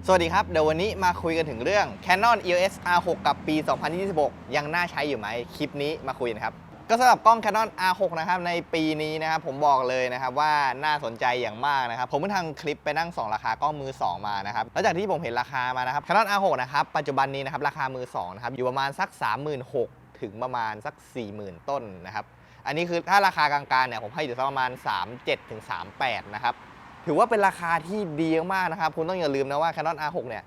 สวัสดีครับเดี๋ยววันนี้มาคุยกันถึงเรื่อง Canon EOS R6 กับปี 2026 ยังน่าใช้อยู่ไหมคลิปนี้มาคุยนะครับก็สำหรับกล้อง Canon R6 นะครับในปีนี้นะครับผมบอกเลยนะครับว่าน่าสนใจอย่างมากนะครับผมเพิ่งทำคลิปไปนั่งส่องราคากล้องมือ 2มานะครับแล้วจากที่ผมเห็นราคามานะครับ Canon R6 นะครับปัจจุบันนี้นะครับราคามือ 2นะครับอยู่ประมาณสัก 36,000 ถึงประมาณสัก 40,000 ต้นนะครับอันนี้คือถ้าราคากลางๆเนี่ยผมให้อยู่สักประมาณ 37 ถึง 38 นะครับถือว่าเป็นราคาที่ดีมากนะครับคุณต้องอย่าลืมนะว่า Canon R6 เนี่ย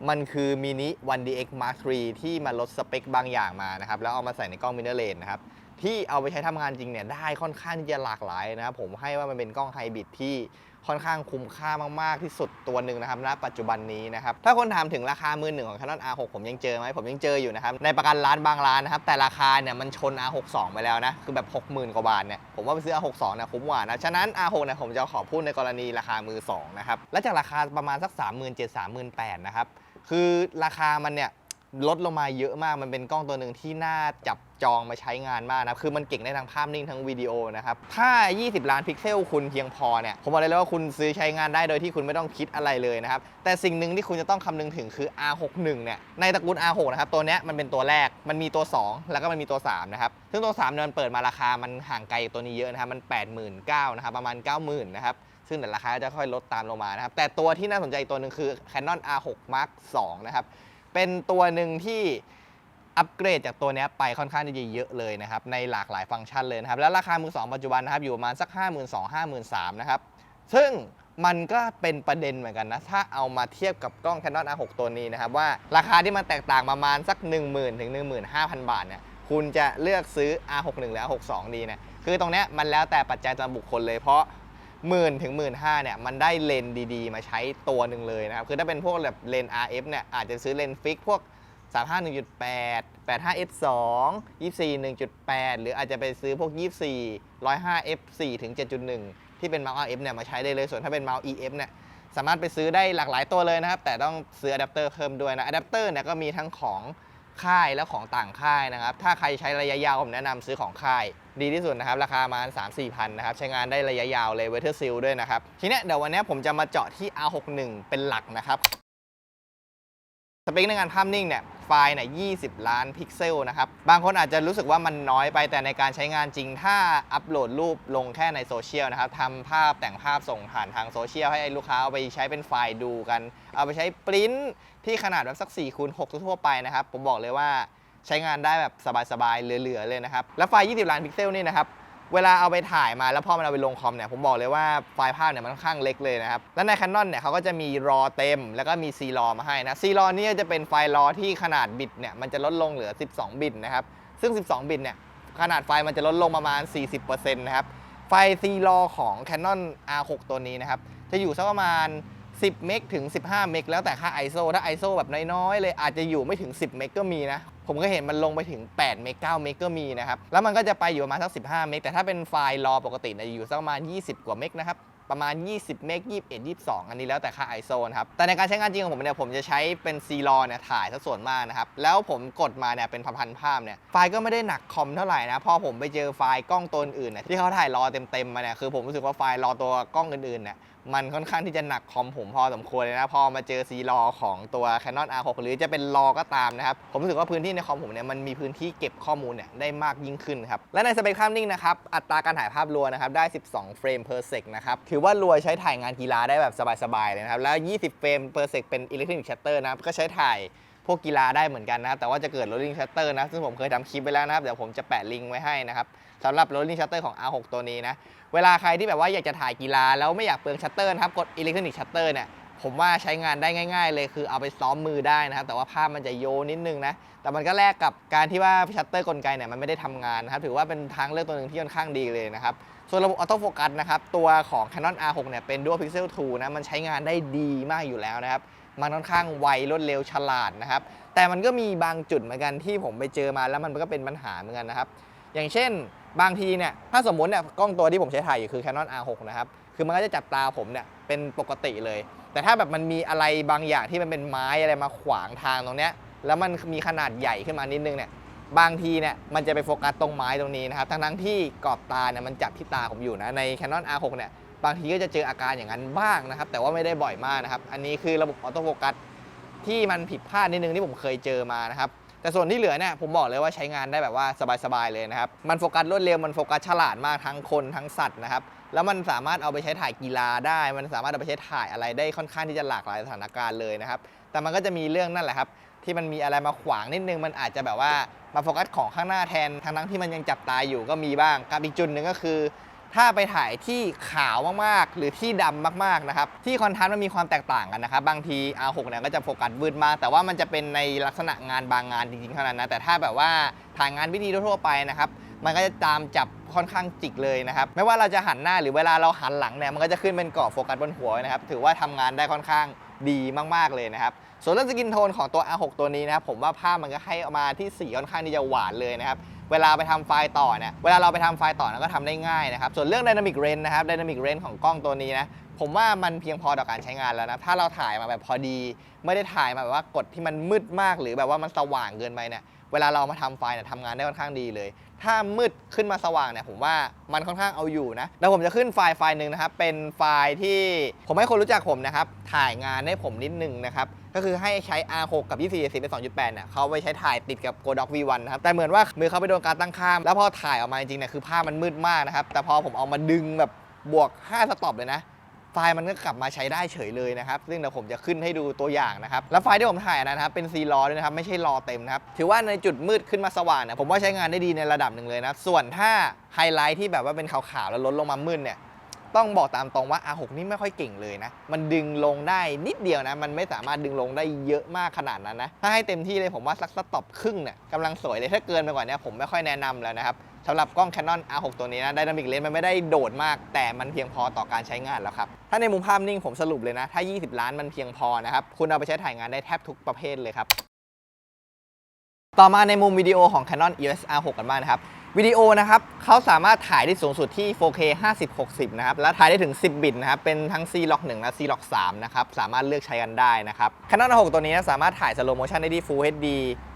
มันคือ Mini 1DX Mark III ที่มาลดสเปคบางอย่างมานะครับแล้วเอามาใส่ในกล้อง Mirror Lens นะครับที่เอาไปใช้ทำงานจริงเนี่ยได้ค่อนข้างที่จะหลากหลายนะครับผมให้ว่ามันเป็นกล้องไฮบริดที่ค่อนข้างคุ้มค่ามากๆที่สุดตัวหนึ่งนะครับณปัจจุบันนี้นะครับถ้าคนถามถึงราคามือหนึ่งของ Canon R6 ผมยังเจอไหมผมยังเจออยู่นะครับในประกันร้านบางร้านนะครับแต่ราคาเนี่ยมันชน R62 ไปแล้วนะคือแบบ 60,000 กว่าบาทเนี่ยผมว่าไปซื้อ R62 เนี่ยคุ้มกว่านะฉะนั้น R6 เนี่ยผมจะขอพูดในกรณีราคามือ2นะครับและจากราคาประมาณสัก 37,000 38,000 นะครับคือราคามันเนี่ยลดลงมาเยอะมากมันเป็นกล้องตัวหนึ่งที่น่าจับจองมาใช้งานมากนะคือมันเก่งได้ทั้งภาพนิ่งทั้งวิดีโอนะครับถ้า20ล้านพิกเซลคุณเพียงพอเนี่ยผมบอกเลยว่าคุณซื้อใช้งานได้โดยที่คุณไม่ต้องคิดอะไรเลยนะครับแต่สิ่งหนึ่งที่คุณจะต้องคำนึงถึงคือ R61 เนี่ยในตระกูล R6 นะครับตัวนี้มันเป็นตัวแรกมันมีตัว 2 แล้วก็มันมีตัว 3 นะครับซึ่งตัว 3เนี่ยมันเปิดมาราคามันห่างไกลตัวนี้เยอะนะครับมัน 89,000 นะครับประมาณ 90,000 นะครับซึ่งแต่ราคาจะค่อยลดตามลงมานะครับแต่ตัวที่น่าสนใจตัวหนึ่งคือ Canon R6 Mark II นะครับเป็นตัวหนึ่งที่อัปเกรดจากตัวนี้ไปค่อนข้างที่จะเยอะเลยนะครับในหลากหลายฟังก์ชันเลยนะครับแล้วราคามือ 2 ปัจจุบันนะครับอยู่ประมาณสัก 52,000-53,000 นะครับซึ่งมันก็เป็นประเด็นเหมือนกันนะถ้าเอามาเทียบกับกล้อง Canon R6 ตัวนี้นะครับว่าราคาที่มันแตกต่างประมาณสัก 10,000 ถึง 15,000 บาทเนี่ยคุณจะเลือกซื้อ R61 หรือ R62 ดีเนี่ยคือตรงนี้มันแล้วแต่ปัจจัยตามบุคคลเลยเพราะ10,000 ถึง 15,000 เนี่ยมันได้เลนส์ดีๆมาใช้ตัวหนึ่งเลยนะครับคือถ้าเป็นพวกแบบเลนส์ RF เนี่ยอาจจะซื้อเลนส์ฟิกพวก35 1.8 85 f2 24 1.8 หรืออาจจะไปซื้อพวก24 105 f4 ถึง 7.1 ที่เป็นเมาส์ RF เนี่ยมาใช้ได้เลยส่วนถ้าเป็นเมาส์ EF เนี่ยสามารถไปซื้อได้หลากหลายตัวเลยนะครับแต่ต้องซื้ออะแดปเตอร์เพิ่มด้วยนะอะแดปเตอร์เนี่ยก็มีทั้งของค่ายและของต่างค่ายนะครับถ้าใครใช้ระยะยาวผมแนะนำซื้อของค่ายดีที่สุดนะครับราคาประมาณ 3-4 พันนะครับใช้งานได้ระยะยาวเลย Weather Seal ด้วยนะครับทีนี้เดี๋ยววันนี้ผมจะมาเจาะที่ R61 เป็นหลักนะครับสเปคในงานภาพนิ่งเนี่ยไฟล์เนี่ย20 ล้านพิกเซลนะครับบางคนอาจจะรู้สึกว่ามันน้อยไปแต่ในการใช้งานจริงถ้าอัปโหลดรูปลงแค่ในโซเชียลนะครับทำภาพแต่งภาพส่งผ่านทางโซเชียลให้ลูกค้าเอาไปใช้เป็นไฟล์ดูกันเอาไปใช้ปริ้นที่ขนาดแบบสัก 4x6 ทั่วไปนะครับผมบอกเลยว่าใช้งานได้แบบสบายๆเหลือๆเลยนะครับแล้วไฟล์20 ล้านพิกเซลนี่นะครับเวลาเอาไปถ่ายมาแล้วพอมันเอาไปลงคอมเนี่ยผมบอกเลยว่าไฟล์ภาพเนี่ยมันค่อนข้างเล็กเลยนะครับและใน Canon เนี่ยเขาก็จะมี RAW เต็มแล้วก็มี C-RAW มาให้นะ C-RAW นี่จะเป็นไฟล์ RAW ที่ขนาดบิตเนี่ยมันจะลดลงเหลือ12บิตนะครับซึ่ง12บิตเนี่ยขนาดไฟล์มันจะลดลงประมาณ 40% นะครับไฟล์ C-RAW ของ Canon R6 ตัวนี้นะครับจะอยู่สักประมาณ10 เมกถึง 15 เมกแล้วแต่ค่า ISO ถ้า ISO แบบน้อยๆเลยอาจจะอยู่ไม่ถึง 10 เมกก็มีนะผมก็เห็นมันลงไปถึง8 เมก 9 เมกก็มีนะครับแล้วมันก็จะไปอยู่ประมาณสัก15 เมกแต่ถ้าเป็นไฟล์รอปกติเนี่ยอยู่สักประมาณ20 กว่าเมกนะครับประมาณ20 เมก 21 22อันนี้แล้วแต่ค่า ISO นะครับแต่ในการใช้งานจริงของผมเนี่ยผมจะใช้เป็น C-RAW เนี่ยถ่ายสักส่วนมากนะครับแล้วผมกดมาเนี่ยเป็นพันๆภาพเนี่ยไฟล์ก็ไม่ได้หนักคอมเท่าไหร่นะพอผมไปเจอไฟล์กล้องตัวอื่นเนี่ยที่เขาถ่ายรอเต็มๆมาเนี่ยคือผมรู้สึกว่าไฟล์รอตัวกล้องอื่นๆเนี่ยมันค่อนข้างที่จะหนักคอมผมพอสมควรเลยนะพอมาเจอ C-RAW ของตัว Canon R6 หรือจะเป็น RAW ก็ตามนะครับผมรู้สึกว่าพื้นที่ในคอมผมเนี่ยมันมีพื้นที่เก็บข้อมูลเนี่ยได้มากยิ่งขึ้นครับและในสเปคภาพนิ่งนะครับอัตราการถ่ายภาพรัวนะครับได้12 เฟรม per sec นะครับถือว่ารัวใช้ถ่ายงานกีฬาได้แบบสบายๆเลยนะครับแล้ว20 เฟรม per sec เป็น electronic shutter นะครับก็ใช้ถ่ายพวกกีฬาได้เหมือนกันนะครับแต่ว่าจะเกิด rolling shutter นะซึ่งผมเคยทำคลิปไปแล้วนะครับเดี๋ยวผมจะแปะลิงก์ไว้ให้นะครับสำหรับ rolling shutter ของ R6 ตัวนี้นะเวลาใครที่แบบว่าอยากจะถ่ายกีฬาแล้วไม่อยากเปลืองชัตเตอร์นะครับกด electronic shutter เนี่ยผมว่าใช้งานได้ง่ายๆเลยคือเอาไปซ้อมมือได้นะครับแต่ว่าภาพมันจะโยนิดนึงนะแต่มันก็แลกกับการที่ว่าชัตเตอร์กลไกเนี่ยมันไม่ได้ทำงานนะครับถือว่าเป็นทางเลือกตัวหนึ่งที่ค่อนข้างดีเลยนะครับส่วนระบบออโต้โฟกัสนะครับตัวของ Canon R6 เนี่ยเป็น Dual Pixel 2 นะมันใช้งานได้ดีมากอยู่แล้วนะครับมันค่อนข้างไวรวดเร็วฉลาดนะครับแต่มันก็มีบางจุดเหมือนกันที่ผมไปเจอมาแล้วมันก็เป็นปัญหาเหมือนกันนะครับอย่างเช่นบางทีเนี่ยถ้าสมมติเนี่ยกล้องตัวที่ผมใช้ถ่ายอยู่คือ Canon R6 นะครับคือมันก็จะจับตาผมเนี่ยเป็นปกติเลยแต่ถ้าแบบมันมีอะไรบางอย่างที่มันเป็นไม้อะไรมาขวางทางตรงเนี้ยแล้วมันมีขนาดใหญ่ขึ้นมานิดนึงเนี่ยบางทีเนี่ยมันจะไปโฟกัสตรงไม้ตรงนี้นะครับทั้งที่กรอบตาเนี่ยมันจับที่ตาผมอยู่นะใน Canon R6 เนี่ย บางทีก็จะเจออาการอย่างนั้นบ้างนะครับแต่ว่าไม่ได้บ่อยมากนะครับอันนี้คือระบบออโต้โฟกัสที่มันผิดพลาดนิดนึงที่ผมเคยเจอมานะครับแต่ส่วนที่เหลือเนี่ยผมบอกเลยว่าใช้งานได้แบบว่าสบายๆเลยนะครับมันโฟกัสรวดเร็วมันโฟกัสฉลาดมากทั้งคนทั้งสัตว์นะครับแล้วมันสามารถเอาไปใช้ถ่ายกีฬาได้มันสามารถเอาไปใช้ถ่ายอะไรได้ค่อนข้างที่จะหลากหลายสถานการณ์เลยนะครับแต่มันก็จะมีเรื่องนั่นแหละครับที่มันมีอะไรมาขวางนิดนึงมันอาจจะแบบว่ามาโฟกัสของข้างหน้าแทนทั้งที่มันยังจับตาอยู่ก็มีบ้างกับอีกจุดหนึ่งก็คือถ้าไปถ่ายที่ขาวมากๆหรือที่ดำมากๆนะครับที่คอนทราสต์มันมีความแตกต่างกันนะครับบางที R6 เนี่ยก็จะโฟกัสวืดมากแต่ว่ามันจะเป็นในลักษณะงานบางงานจริงๆเท่านั้นนะแต่ถ้าแบบว่าถ่ายงานวิดีโอทั่วไปนะครับมันก็จะตามจับค่อนข้างจิกเลยนะครับไม่ว่าเราจะหันหน้าหรือเวลาเราหันหลังเนี่ยมันก็จะขึ้นเป็นกรอบโฟกัสบนหัวนะครับถือว่าทำงานได้ค่อนข้างดีมากๆเลยนะครับส่วนเรื่องสกินโทนของตัว R6 ตัวนี้นะครับผมว่าภาพมันก็ให้ออกมาที่สีค่อนข้างที่จะหวานเลยนะครับเวลาไปทำไฟล์ต่อเนี่ยเวลาเราไปทำไฟล์ต่อก็ทำได้ง่ายนะครับส่วนเรื่อง Dynamic Range นะครับ Dynamic Range ของกล้องตัวนี้นะผมว่ามันเพียงพอต่อการใช้งานแล้วนะถ้าเราถ่ายมาแบบพอดีไม่ได้ถ่ายมาแบบว่ากดที่มันมืดมากหรือแบบว่ามันสว่างเกินไปเนี่ยเวลาเรามาทำไฟล์เนี่ยทำงานได้ค่อนข้างดีเลยถ้ามืดขึ้นมาสว่างเนี่ยผมว่ามันค่อนข้างเอาอยู่นะแล้วผมจะขึ้นไฟล์หนึ่งนะครับเป็นไฟล์ที่ผมให้คนรู้จักผมนะครับถ่ายงานให้ผมนิดนึงนะครับก็คือให้ใช้ R6 กับ 24 เป็น 2.8 เนี่ยเขาไปใช้ถ่ายติดกับ Godox V1 นะครับแต่เหมือนว่ามือเขาไปโดนการตั้งค่าแล้วพอถ่ายออกมาจริงๆเนี่ยคือภาพมันมืดมากนะครับแต่พอผมเอามาดึงแบบบวก5สต็อปเลยนะไฟล์มันก็กลับมาใช้ได้เฉยเลยนะครับซึ่งเดี๋ยวผมจะขึ้นให้ดูตัวอย่างนะครับแล้วไฟล์ที่ผมถ่ายนะครับเป็น C-RAW ด้วยนะครับไม่ใช่ RAW เต็มนะครับถือว่าในจุดมืดขึ้นมาสว่างเนี่ยผมว่าใช้งานได้ดีในระดับหนึ่งเลยนะส่วนถ้าไฮไลท์ที่แบบว่าเป็นขาวๆแล้วลดลงมามืดเนี่ยต้องบอกตามตรงว่า R6 นี่ไม่ค่อยเก่งเลยนะมันดึงลงได้นิดเดียวนะมันไม่สามารถดึงลงได้เยอะมากขนาดนั้นนะถ้าให้เต็มที่เลยผมว่าสักสต็อปครึ่งเนี่ยกำลังสวยเลยถ้าเกินไปกว่านี้ผมไม่ค่อยแนะนำแล้วนะครับสำหรับกล้อง Canon R6 ตัวนี้นะ Dynamic Range มันไม่ได้โดดมากแต่มันเพียงพอต่อการใช้งานแล้วครับถ้าในมุมภาพนิ่งผมสรุปเลยนะถ้า20ล้านมันเพียงพอนะครับคุณเอาไปใช้ถ่ายงานได้แทบทุกประเภทเลยครับต่อมาในมุมวิดีโอของ Canon EOS R6 กันบ้างนะครับวิดีโอนะครับเขาสามารถถ่ายได้สูงสุดที่ 4K 50-60 นะครับและถ่ายได้ถึง10 บิตนะครับเป็นทั้ง C-Log 1 และ C-Log 3 นะครับสามารถเลือกใช้กันได้นะครับ Canon R6 ตัวนี้สามารถถ่าย Slow Motion ได้ที่ Full HD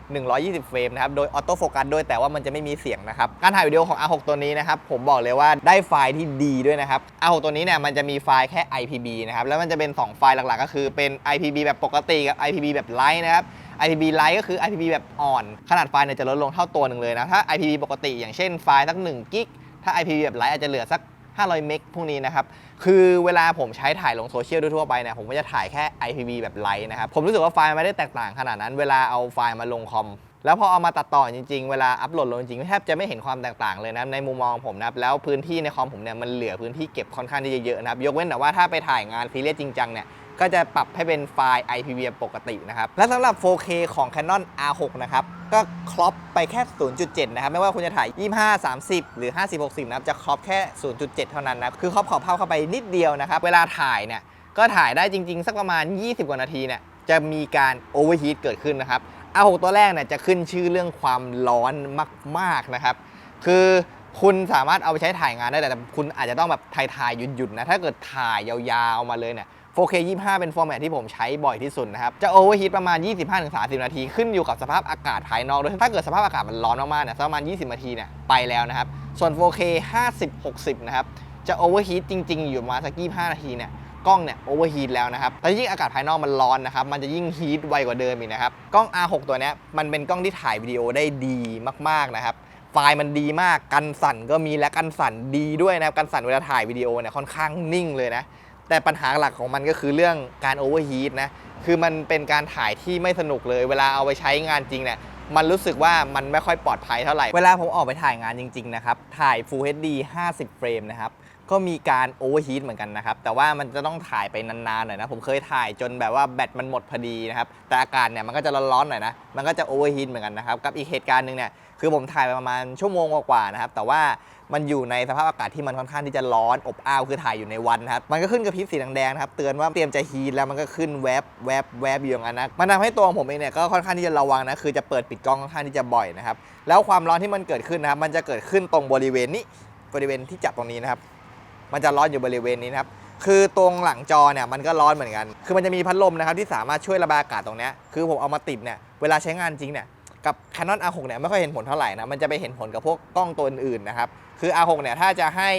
120 เฟรมนะครับโดยออโต้โฟกัสด้วยแต่ว่ามันจะไม่มีเสียงนะครับการถ่ายวิดีโอของ R6 ตัวนี้นะครับผมบอกเลยว่าได้ไฟล์ที่ดีด้วยนะครับ R6 ตัวนี้เนี่ยมันจะมีไฟล์แค่ IPB นะครับแล้วมันจะเป็น2ไฟล์หลักๆก็คือเป็น IPB แบบปกติกับ IPB แบบ Light นะครับ IPB Lite ก็คือ IPB แบบอ่อนขนาดไฟล์เนี่ยจะลดลงเท่าตัวหนึ่งเลยนะถ้า IPB ปกติอย่างเช่นไฟล์สัก1กิกถ้า IPB แบบ Lite อาจจะเหลือสัก500 เมกพวกนี้นะครับคือเวลาผมใช้ถ่ายลงโซเชียลทั่วไปเนี่ยผมก็จะถ่ายแค่ IPB แบบ Lite นะครับผมรู้สึกว่าไฟล์ไม่ได้แตกต่างขนาดนั้นเวลาเอาไฟล์มาลงคอมแล้วพอเอามาตัดต่อจริงๆเวลาอัปโหลดลงจริงแทบจะไม่เห็นความแตกต่างเลยนะในมุมมองผมนะแล้วพื้นที่ในคอมผมเนี่ยมันเหลือพื้นที่เก็บค่อนข้างที่จะเยอะนะครับยกเว้นแต่ว่าถ้าไปถ่ายงานซีเรียสจริงจังเนี่ยก็จะปรับให้เป็นไฟล์ IPV ปกตินะครับและสำหรับ 4K ของ Canon R6 นะครับก็ครอปไปแค่ 0.7 นะครับไม่ว่าคุณจะถ่าย 25-30 หรือ 50-60 นะครับจะครอปแค่ 0.7 เท่านั้นนะคือครอปขอบภาพเข้าไปนิดเดียวนะครับเวลาถ่ายเนี่ยก็ถ่ายได้จริงๆสักประมาณ20 กว่านาทีเนี่ยจะมีการโอเวอร์ฮีทเกิดขึ้นนะครับ R6 ตัวแรกเนี่ยจะขึ้นชื่อเรื่องความร้อนมากๆนะครับคือคุณสามารถเอาไปใช้ถ่ายงานได้แต่คุณอาจจะต้องแบบถ่ายหยุดๆนะถ้าเกิดถ่ายยาวๆมาเลยเนี่ย 4K 25 เป็นฟอร์แมตที่ผมใช้บ่อยที่สุดนะครับจะโอเวอร์ฮีทประมาณ 25-30 นาทีขึ้นอยู่กับสภาพอากาศภายนอกด้วยถ้าเกิดสภาพอากาศมันร้อนมากๆเนี่ยประมาณ20 นาทีเนี่ยไปแล้วนะครับส่วน 4K 50-60 นะครับจะโอเวอร์ฮีทจริงๆอยู่ประมาณสัก25 นาทีเนี่ยกล้องเนี่ยโอเวอร์ฮีทแล้วนะครับแต่ยิ่งอากาศภายนอกมันร้อนนะครับมันจะยิ่งฮีทไวกว่าเดิมอีกนะครับกล้อง R6 ตัวนี้มันเป็นกล้องที่ถ่ายวิดีโอได้ดีมากๆนะครับไฟล์มันดีมากกันสั่นก็มีและกันสั่นดีด้วยนะครับกันสั่นเวลาถ่ายวิดีโอเนี่ยค่อนข้างนิ่งเลยนะแต่ปัญหาหลักของมันก็คือเรื่องการโอเวอร์ฮีทนะคือมันเป็นการถ่ายที่ไม่สนุกเลยเวลาเอาไปใช้งานจริงเนี่ยมันรู้สึกว่ามันไม่ค่อยปลอดภัยเท่าไหร่เวลาผมออกไปถ่ายงานจริงๆนะครับถ่าย Full HD 50 เฟรมนะครับก็มีการโอเวอร์ฮีทเหมือนกันนะครับแต่ว่ามันจะต้องถ่ายไปนานๆหน่อยนะผมเคยถ่ายจนแบบว่าแบตมันหมดพอดีนะครับแต่อากาศเนี่ยมันก็จะร้อนๆหน่อยนะมันก็จะโอเวอร์ฮีทเหมือนกันนะครับกับอีกเหตุการณ์หนึ่งเนี่ยคือผมถ่ายไปประมาณชั่วโมงกว่าๆนะครับแต่ว่ามันอยู่ในสภาพอากาศที่มันค่อนข้างที่จะร้อนอบอ้าวคือถ่ายอยู่ในวันนะครับมันก็ขึ้นกระพริบสีแดงๆนะครับเตือนว่าเตรียมจะฮีทแล้วมันก็ขึ้นแวบแวบแวบอยู่อย่างนั้นนะมันทำให้ตัวของผมเองเนี่ยก็ค่อนข้างที่จะระวังนะคือจะเปิดปิดกล้องค่อนข้างที่จะบ่อยนะครับแล้วความร้อนที่มันเกิดขึ้นนะครับมันจะเกิดขึ้นตรงบริเวณนี้บริเวณที่จับตรงนี้นะครับมันจะร้อนอยู่บริเวณนี้นะครับคือตรงหลังจอเนี่ยมันก็ร้อนเหมือนกันคือมันจะมีพัดลมนะครับที่สามารถช่วยระบายอากาศตรงนี้คือผมเอามาติดเนี่ยเวลาใช้งานจริงเนี่ยกับ Canon R6 เนี่ยไม่ค่อยเห็นผลเท่าไหร่นะมันจะไปเห็นผลกับพวกกล้องตัวอื่นๆนะครับคือ R6 เนี่ยถ้าจะให้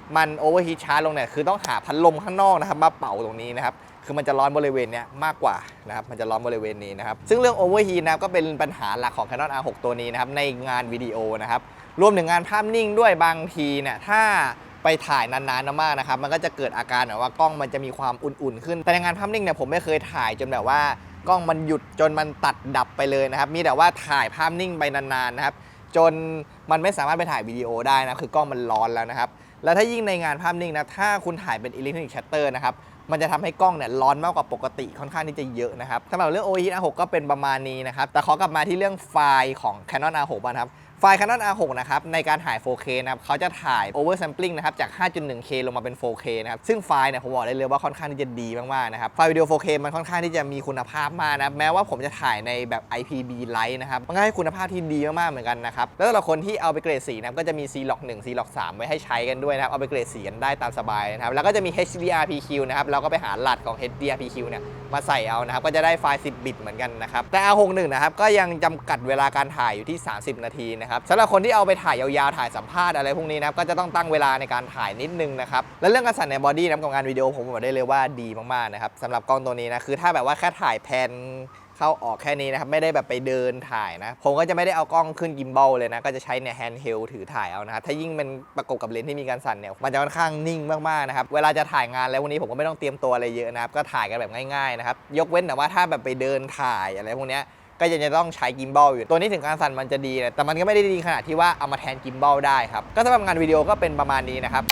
มันโอเวอร์ฮีทช้าลงเนี่ยคือต้องหาพัดลมข้างนอกนะครับมาเป่าตรงนี้นะครับคือมันจะร้อนบริเวณนี้มากกว่านะครับมันจะร้อนบริเวณนี้นะครับซึ่งเรื่องโอเวอร์ฮีทนะครับก็เป็นปัญหาหลักของ Canon R6 ตัวนี้นะครับในงานวิดีโอนะครับรวมถึงงานภาพนิ่งด้วยบางทีเนี่ยถ้าไปถ่ายนานๆมากนะครับมันก็จะเกิดอาการแบบว่ากล้องมันจะมีความอุ่นๆขึ้นแต่ในงานภาพนิ่งเนี่ยผมไม่เคยถ่ายจนแบบว่ากล้องมันหยุดจนมันตัดดับไปเลยนะครับมีแต่ว่าถ่ายภาพนิ่งไปนานๆนะครับจนมันไม่สามารถไปถ่ายวิดีโอได้นะคือกล้องมันร้อนแล้วนะครับแล้วถ้ายิ่งในงานภาพนิ่งนะถ้าคุณถ่ายเป็นอิเล็กทรอนิกส์ชัตเตอร์นะครับมันจะทำให้กล้องเนี่ยร้อนมากกว่าปกติค่อนข้างที่จะเยอะนะครับสำหรับเรื่อง OIS R6 ก็เป็นประมาณนี้นะครับแต่ขอกลับมาที่เรื่องไฟล์ของ Canon R6 นะครับไฟล์ Canon R6 นะครับในการถ่าย 4K นะครับเขาจะถ่าย oversampling นะครับจาก 5.1K ลงมาเป็น 4K นะครับซึ่งไฟล์เนี่ยผมบอกได้เลยว่าค่อนข้างที่จะดีมากๆนะครับไฟล์วิดีโอ 4K มันค่อนข้างที่จะมีคุณภาพมากนะแม้ว่าผมจะถ่ายในแบบ IPB Light นะครับมันก็ให้คุณภาพที่ดีมากๆเหมือนกันนะครับแล้วสำหรับคนที่เอาไปเกรดสีนะครับก็จะมี C-Log 1 C-Log 3 ไว้ให้ใช้กันด้วยนะครับเอาไปเกรดสีกันได้ตามสบายนะครับแล้วก็จะมี HDRPQ นะครับเราก็ไปหาหลัดของ HDRPQ เนี่ยมาใส่เอานะครับก็จะได้ไฟล์10 บิตเหมือนกันนะครับแต่ R61 นะครับก็ยังจำกัดเวลาการถ่ายอยู่ที่30 นาทีนะครับสำหรับคนที่เอาไปถ่ายยาวๆถ่ายสัมภาษณ์อะไรพวกนี้นะครับก็จะต้องตั้งเวลาในการถ่ายนิดนึงนะครับและเรื่องการสั่นในบอดี้นะกับงานวิดีโอผมบอกได้เลยว่าดีมากๆนะครับสำหรับกล้องตัวนี้นะคือถ้าแบบว่าแค่ถ่ายแพนเข้าออกแค่นี้นะครับไม่ได้แบบไปเดินถ่ายนะผมก็จะไม่ได้เอากล้องขึ้นกิมบอลเลยนะก็จะใช้เนี่ยแฮนด์เฮลถือถ่ายเอานะครับถ้ายิ่งเป็นประกบกับเลนส์ที่มีการสั่นเนี่ยมันจะค่อนข้างนิ่งมากๆนะครับเวลาจะถ่ายงานแล้ววันนี้ผมก็ไม่ต้องเตรียมตัวอะไรเยอะนะครับก็ถ่ายกันแบบง่ายๆนะครับยกเว้นแต่ว่าถ้าแบบไปเดินถ่ายอะไรพวกนี้ก็ยังจะต้องใช้กิมบอลอยู่ตัวนี้ถึงการสั่นมันจะดีแต่มันก็ไม่ได้ดีขนาดที่ว่าเอามาแทนกิมบอลได้ครับก็สำหรับงานวิดีโอก็เป็นประมาณนี้นะครับ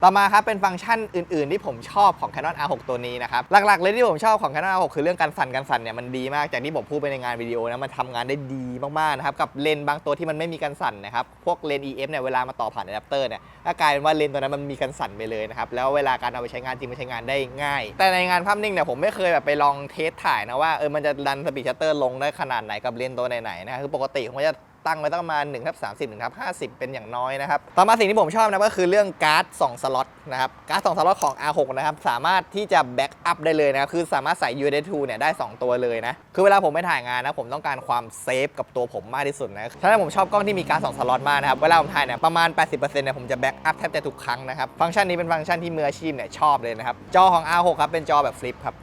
ต่อมาครับเป็นฟังก์ชันอื่นๆที่ผมชอบของ Canon R6 ตัวนี้นะครับหลักๆเลยที่ผมชอบของ Canon R6 คือเรื่องการสั่นเนี่ยมันดีมากจากที่ผมพูดไปในงานวิดีโอนะมันทำงานได้ดีมากๆนะครับกับเลนส์บางตัวที่มันไม่มีการสั่นนะครับพวกเลนส์ EF เนี่ยเวลามาต่อผ่านอะแดปเตอร์เนี่ยก็กลายเป็นว่าเลนส์ตัวนั้นมันมีการสั่นไปเลยนะครับแล้วเวลาการเอาไปใช้งานจริงมันใช้งานได้ง่ายแต่ในงานภาพนิ่งเนี่ยผมไม่เคยแบบไปลองเทสถ่ายนะว่ามันจะดันสปีดชัตเตอร์ลงได้ขนาดไหนกับเลนส์ตัวไหนๆนะคือปกติผมจะตั้งไว้ตั้งประมาณ1/30 1/50เป็นอย่างน้อยนะครับต่อมาสิ่งที่ผมชอบนะก็คือเรื่องการ์ด2 สล็อตนะครับการ์ด2 สล็อตของ R6 นะครับสามารถที่จะแบ็กอัพได้เลยนะคือสามารถใส่ USB 2 เนี่ยได้2 ตัวเลยนะคือเวลาผมไปถ่ายงานนะผมต้องการความเซฟกับตัวผมมากที่สุดนะฉะนั้นผมชอบกล้องที่มีการ์ด2 สล็อตมากนะครับเวลาผมถ่ายเนี่ยประมาณ 80% เนี่ยผมจะแบ็กอัพแทบจะทุกครั้งนะครับฟังก์ชันนี้เป็นฟังก์ชันที่มืออาชีพเนี่ยชอบเลยนะครับจอของ R6 ครับเป็นจอแบบฟลิปครั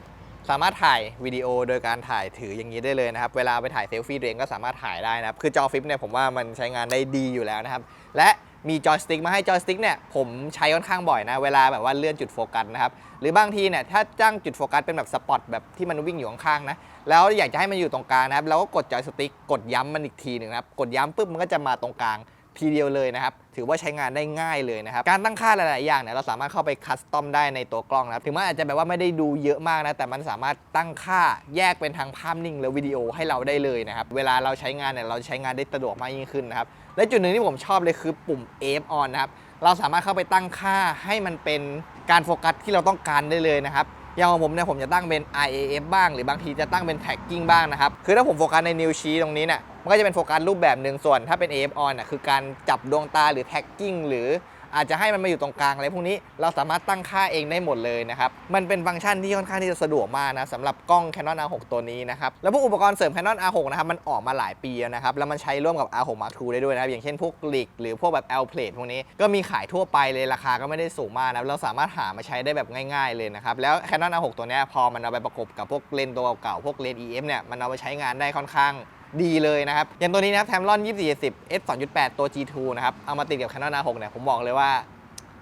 บสามารถถ่ายวิดีโอโดยการถ่ายถืออย่างนี้ได้เลยนะครับเวลาไปถ่ายเซลฟี่ตัวเองก็สามารถถ่ายได้นะครับคือจอฟลิปเนี่ยผมว่ามันใช้งานได้ดีอยู่แล้วนะครับและมีจอยสติ๊กมาให้จอยสติ๊กเนี่ยผมใช้ค่อนข้างบ่อยนะเวลาแบบว่าเลื่อนจุดโฟกัสนะครับหรือบางทีเนี่ยถ้าจ้างจุดโฟกัสเป็นแบบสปอตแบบที่มันวิ่งอยู่ข้างๆนะแล้วอยากจะให้มันอยู่ตรงกลางนะครับเราก็กดจอยสติ๊กกดย้ำมันอีกทีหนึ่งนะครับกดย้ำปุ๊บมันก็จะมาตรงกลางทีเดียวเลยนะครับถือว่าใช้งานได้ง่ายเลยนะครับการตั้งค่าหลายๆอย่างเนี่ยเราสามารถเข้าไปคัสตอมได้ในตัวกล้องนะครับถึงมันอาจจะแบบว่าไม่ได้ดูเยอะมากนะแต่มันสามารถตั้งค่าแยกเป็นทางภาพนิ่งและวิดีโอให้เราได้เลยนะครับเวลาเราใช้งานเนี่ยเราใช้งานได้สะดวกมากยิ่งขึ้นนะครับและจุดหนึ่งที่ผมชอบเลยคือปุ่ม AF on นะครับเราสามารถเข้าไปตั้งค่าให้มันเป็นการโฟกัสที่เราต้องการได้เลยนะครับอย่างของผมเนี่ยผมจะตั้งเป็น IAF บ้างหรือบางทีจะตั้งเป็น tracking บ้างนะครับคือถ้าผมโฟกัสในนิ้วชี้ตรงนี้เนี่ยมันก็จะเป็นโฟกัสรูปแบบหนึ่งส่วนถ้าเป็น AF on น่ะคือการจับดวงตาหรือ tracking หรืออาจจะให้มันมาอยู่ตรงกลางอะไรพวกนี้เราสามารถตั้งค่าเองได้หมดเลยนะครับมันเป็นฟังก์ชันที่ค่อนข้างที่จะสะดวกมากนะสำหรับกล้อง Canon R6 ตัวนี้นะครับแล้วพวกอุปกรณ์เสริม Canon R6 นะครับมันออกมาหลายปีแล้วนะครับแล้วมันใช้ร่วมกับ R6 Mark II ได้ด้วยนะครับอย่างเช่นพวก Rig หรือพวกแบบ L plate พวกนี้ก็มีขายทั่วไปเลยราคาก็ไม่ได้สูงมากนะเราสามารถหามาใช้ได้แบบง่ายๆเลยนะครับแล้ว Canon R6 ตัวนี้พอมันเอาไปประกบกับพวกเลนส์ตัวเก่าๆพวกเลนส์ EF เนี่ยมันเอาไปใช้งานได้ค่อนข้างดีเลยนะครับอย่างตัวนี้นะครับ Tamron 2470 f 2.8 ตัว G2 นะครับเอามาติดกับ Canon R6 เนี่ยผมบอกเลยว่า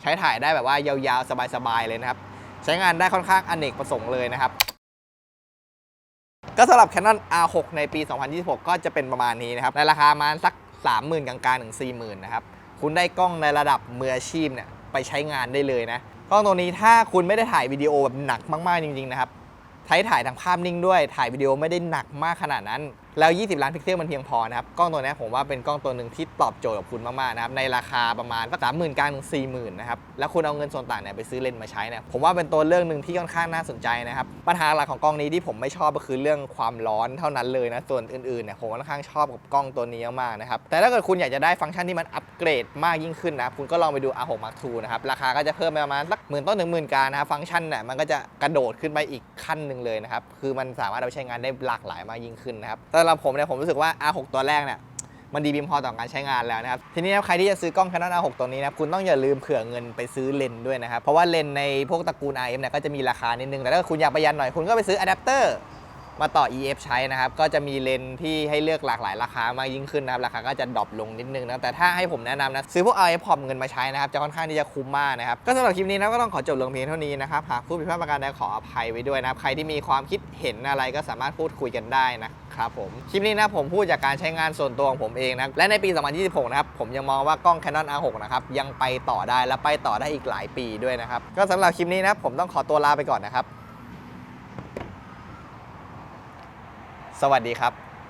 ใช้ถ่ายได้แบบว่ายาวๆสบายๆเลยนะครับใช้งานได้ค่อนข้างอเนกประสงค์เลยนะครับก็สำหรับ Canon R6 ในปี 2026 ก็จะเป็นประมาณนี้นะครับในราคาประมาณสัก 30,000 กลางๆถึง 40,000 นะครับคุณได้กล้องในระดับมืออาชีพเนี่ยไปใช้งานได้เลยนะกล้องตัวนี้ถ้าคุณไม่ได้ถ่ายวิดีโอแบบหนักมากๆจริงๆนะครับถ่ายทางภาพนิ่งด้วยถ่ายวิดีโอไม่ได้หนักมากขนาดนั้นแล้ว20 ล้านพิกเซลมันเพียงพอนะครับกล้องตัวนี้ผมว่าเป็นกล้องตัวหนึ่งที่ตอบโจทย์กับคุณมากๆนะครับในราคาประมาณสัก 30,000 กลางถึง 40,000 นะครับแล้วคุณเอาเงินส่วนต่างเนี่ยไปซื้อเลนส์มาใช้เนี่ยผมว่าเป็นตัวเรื่องหนึ่งที่ค่อนข้างน่าสนใจนะครับปัญหาหลักของกล้องนี้ที่ผมไม่ชอบก็คือเรื่องความร้อนเท่านั้นเลยนะส่วนอื่นๆเนี่ยผมค่อนข้างชอบกับกล้องตัวนี้มากๆนะครับแต่ถ้าเกิดคุณอยากจะได้ฟังก์ชันที่มันอัปเกรดมากยิ่งขึ้นนะคุณก็ลองไปดู R6 Mark II นะครับราคาก็จะเพิ่มไปประมาณสัก10,000 ต้นถึง 10,000 กลางนะครับฟังก์ชันเนี่ยมันก็จะกระโดดขึ้นไปอีกขั้นหนึ่งเลยนะครับคือมันสามารถเอาไปใช้งานได้หลากหลายมากยิ่งขึ้นนะครับสำหรับผมเนี่ยผมรู้สึกว่า R6 ตัวแรกเนี่ย มันดีเพียงพอต่อการใช้งานแล้วนะครับทีนี้ใครที่จะซื้อกล้อง Canon R6 ตัวนี้นะคุณต้องอย่าลืมเผื่อเงินไปซื้อเลนส์ด้วยนะครับเพราะว่าเลนส์ในพวกตระกูล RF เนี่ยก็จะมีราคานิดนึงแต่ถ้าคุณอยากประหยัดหน่อยคุณก็ไปซื้ออะแดปเตอร์มาต่อ EF ใช้นะครับก็จะมีเลนส์ที่ให้เลือกหลากหลายราคามากยิ่งขึ้นนะครับราคาก็จะดรอปลงนิดนึงนะแต่ถ้าให้ผมแนะนำนะซื้อพวก RF พอมเงินมาใช้นะครับจะค่อนข้างที่จะคุ้มมากนะครับก็สำหรับคลิปนี้นะก็ต้องขอจบลงเพียงเท่านี้นะครับหากผู้ผิดพลาดประการใดขออภัยไว้ด้วยนะครับใครที่มีความคิดเห็นอะไรก็สามารถพูดคุยกันได้นะครับผมคลิปนี้นะผมพูดจากการใช้งานส่วนตัวของผมเองนะและในปี 2026 นะครับผมยังมองว่ากล้อง Canon R6 นะครับยังไปต่อได้และไปต่อได้อีกหลายปีด้วยนะครับก็สำหรับคลิปนี้นะผมต้องขอตัวลาไปก่อนนะครับสวัสดีครับ